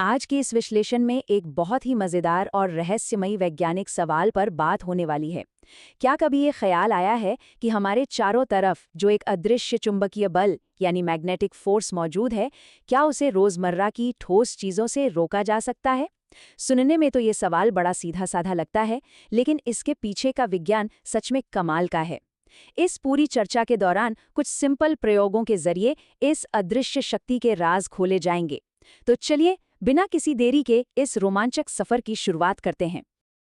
आज के इस विश्लेषण में एक बहुत ही मजेदार और रहस्यमयी वैज्ञानिक सवाल पर बात होने वाली है। क्या कभी ये ख्याल आया है कि हमारे चारों तरफ जो एक अदृश्य चुंबकीय बल यानी मैग्नेटिक फोर्स मौजूद है, क्या उसे रोजमर्रा की ठोस चीजों से रोका जा सकता है? सुनने में तो ये सवाल बड़ा सीधा साधा लगता है, लेकिन इसके पीछे का विज्ञान सच में कमाल का है। इस पूरी चर्चा के दौरान कुछ सिंपल प्रयोगों के जरिए इस अदृश्य शक्ति के राज खोले जाएंगे। तो चलिए, बिना किसी देरी के इस रोमांचक सफर की शुरुआत करते हैं।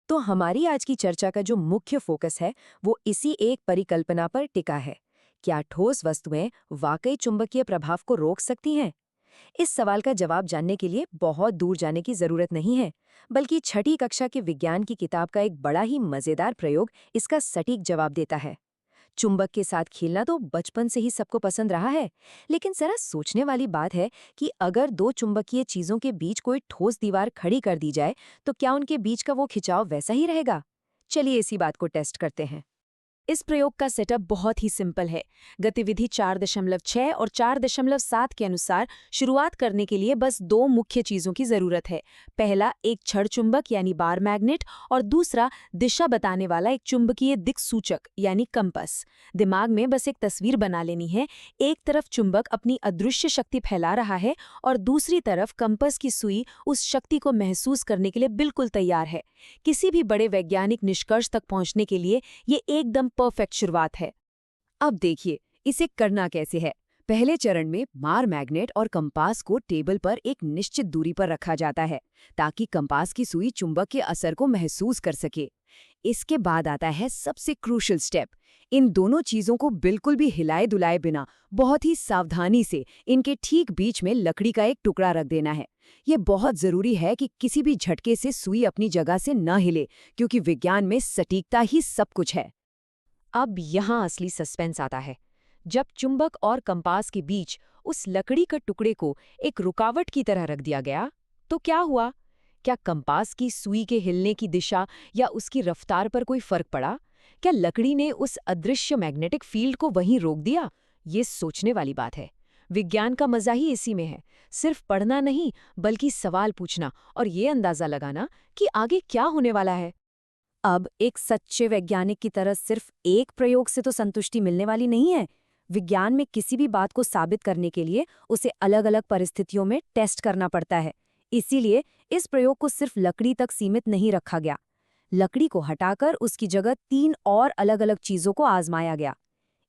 तो हमारी आज की चर्चा का जो मुख्य फोकस है वो इसी एक परिकल्पना पर टिका है। क्या ठोस वस्तुएं वाकई चुंबकीय प्रभाव को रोक सकती हैं? इस सवाल का जवाब जानने के लिए बहुत दूर जाने की जरूरत नहीं है, बल्कि छठी कक्षा के विज्ञान की किताब का एक बड़ा ही मजेदार प्रयोग इसका सटीक जवाब देता है। चुंबक के साथ खेलना तो बचपन से ही सबको पसंद रहा है, लेकिन जरा सोचने वाली बात है कि अगर दो चुंबकीय चीजों के बीच कोई ठोस दीवार खड़ी कर दी जाए तो क्या उनके बीच का वो खिंचाव वैसा ही रहेगा? चलिए इसी बात को टेस्ट करते हैं। इस प्रयोग का सेटअप बहुत ही सिंपल है। गतिविधि 4.6 और 4.7 के अनुसार शुरुआत करने के लिए बस दो मुख्य चीजों की जरूरत है। पहला एक छड़ चुंबक यानी बार मैग्नेट, और दूसरा दिशा बताने वाला एक चुंबकीय दिक्सूचक यानी कंपास। दिमाग में बस एक तस्वीर बना लेनी है। एक तरफ चुंबक अपनी अदृश्य शक्ति फैला रहा है और दूसरी तरफ कंपास की सुई उस शक्ति को महसूस करने के लिए बिल्कुल तैयार है। किसी भी बड़े वैज्ञानिक निष्कर्ष तक पहुंचने के लिए ये एकदम परफेक्ट शुरुआत है। अब देखिए इसे करना कैसे है। पहले चरण में बार मैग्नेट और कंपास को टेबल पर एक निश्चित दूरी पर रखा जाता है ताकि कंपास की सुई चुंबक के असर को महसूस कर सके। इसके बाद आता है सबसे क्रूशियल स्टेप। इन दोनों चीजों को बिल्कुल भी हिलाए डुलाए बिना बहुत ही सावधानी से इनके ठीक बीच में लकड़ी का एक टुकड़ा रख देना है। ये बहुत जरूरी है कि किसी भी झटके से सुई अपनी जगह से न हिले, क्योंकि विज्ञान में सटीकता ही सब कुछ है। अब यहाँ असली सस्पेंस आता है। जब चुंबक और कंपास के बीच उस लकड़ी के टुकड़े को एक रुकावट की तरह रख दिया गया, तो क्या हुआ? क्या कंपास की सुई के हिलने की दिशा या उसकी रफ्तार पर कोई फर्क पड़ा? क्या लकड़ी ने उस अदृश्य मैग्नेटिक फील्ड को वहीं रोक दिया? ये सोचने वाली बात है। विज्ञान का मजा ही इसी में है। सिर्फ पढ़ना नहीं, बल्कि सवाल पूछना और ये अंदाजा लगाना कि आगे क्या होने वाला है। अब एक सच्चे वैज्ञानिक की तरह सिर्फ एक प्रयोग से तो संतुष्टि मिलने वाली नहीं है। विज्ञान में किसी भी बात को साबित करने के लिए उसे अलग-अलग परिस्थितियों में टेस्ट करना पड़ता है। इसीलिए इस प्रयोग को सिर्फ लकड़ी तक सीमित नहीं रखा गया। लकड़ी को हटाकर उसकी जगह 3 और अलग-अलग चीजों को आजमाया गया।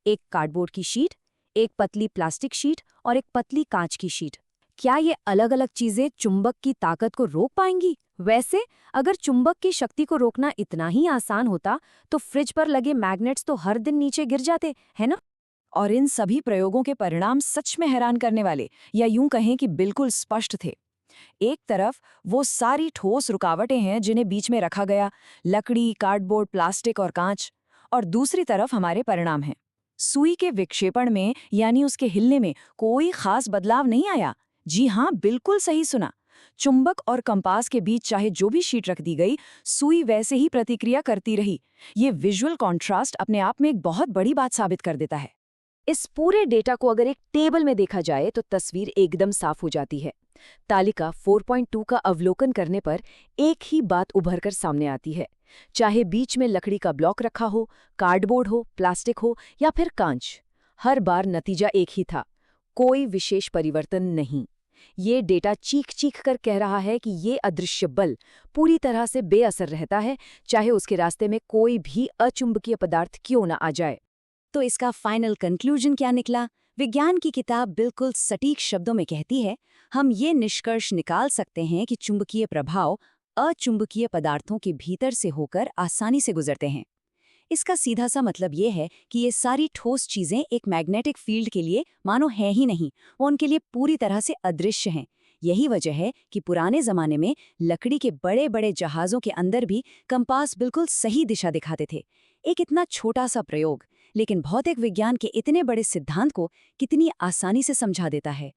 एक कार्डबोर्ड की शीट, एक पतली प्लास्टिक शीट और एक पतली कांच की शीट। क्या ये अलग-अलग चीजें चुंबक की ताकत को रोक पाएंगी? वैसे अगर चुंबक की शक्ति को रोकना इतना ही आसान होता तो फ्रिज पर लगे मैग्नेट्स तो हर दिन नीचे गिर जाते, है ना? और इन सभी प्रयोगों के परिणाम सच में हैरान करने वाले, या यूं कहें कि बिल्कुल स्पष्ट थे। एक तरफ वो सारी ठोस रुकावटें हैं जिन्हें बीच में रखा गया, लकड़ी, कार्डबोर्ड, प्लास्टिक और कांच, और दूसरी तरफ हमारे परिणाम हैं। सुई के विक्षेपण में यानी उसके हिलने में कोई खास बदलाव नहीं आया। जी हाँ, बिल्कुल सही सुना। चुंबक और कंपास के बीच चाहे जो भी शीट रख दी गई, सुई वैसे ही प्रतिक्रिया करती रही। ये विजुअल कॉन्ट्रास्ट अपने आप में एक बहुत बड़ी बात साबित कर देता है। इस पूरे डेटा को अगर एक टेबल में देखा जाए तो तस्वीर एकदम साफ हो जाती है। तालिका 4.2 का अवलोकन करने पर एक ही बात उभर कर सामने आती है। चाहे बीच में लकड़ी का ब्लॉक रखा हो, कार्डबोर्ड हो, प्लास्टिक हो या फिर कांच, हर बार नतीजा एक ही था, कोई विशेष परिवर्तन नहीं। ये डेटा चीख चीख कर कह रहा है कि ये अदृश्य बल पूरी तरह से बेअसर रहता है, चाहे उसके रास्ते में कोई भी अचुंबकीय पदार्थ क्यों न आ जाए। तो इसका फाइनल कंक्लूजन क्या निकला? विज्ञान की किताब बिल्कुल सटीक शब्दों में कहती है, हम ये निष्कर्ष निकाल सकते हैं कि चुंबकीय प्रभाव अचुंबकीय पदार्थों के भीतर से होकर आसानी से गुजरते हैं। इसका सीधा सा मतलब ये है कि ये सारी ठोस चीजें एक मैग्नेटिक फील्ड के लिए मानो है ही नहीं, वो उनके लिए पूरी तरह से अदृश्य हैं। यही वजह है कि पुराने जमाने में लकड़ी के बड़े बड़े जहाज़ों के अंदर भी कंपास बिल्कुल सही दिशा दिखाते थे। एक इतना छोटा सा प्रयोग, लेकिन भौतिक विज्ञान के इतने बड़े सिद्धांत को कितनी आसानी से समझा देता है।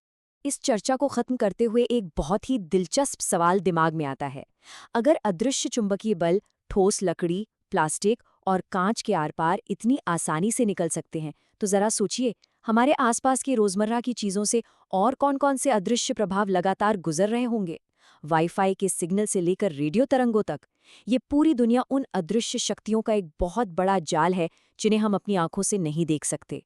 इस चर्चा को खत्म करते हुए एक बहुत ही दिलचस्प सवाल दिमाग में आता है। अगर अदृश्य चुंबकीय बल ठोस लकड़ी, प्लास्टिक और कांच के आर पार इतनी आसानी से निकल सकते हैं, तो जरा सोचिए हमारे आसपास की रोजमर्रा की चीजों से और कौन-कौन से अदृश्य प्रभाव लगातार गुजर रहे होंगे। वाईफाई के सिग्नल से लेकर रेडियो तरंगों तक। ये पूरी दुनिया उन अदृश्य शक्तियों का एक बहुत बड़ा जाल है जिन्हें हम अपनी आंखों से नहीं देख सकते।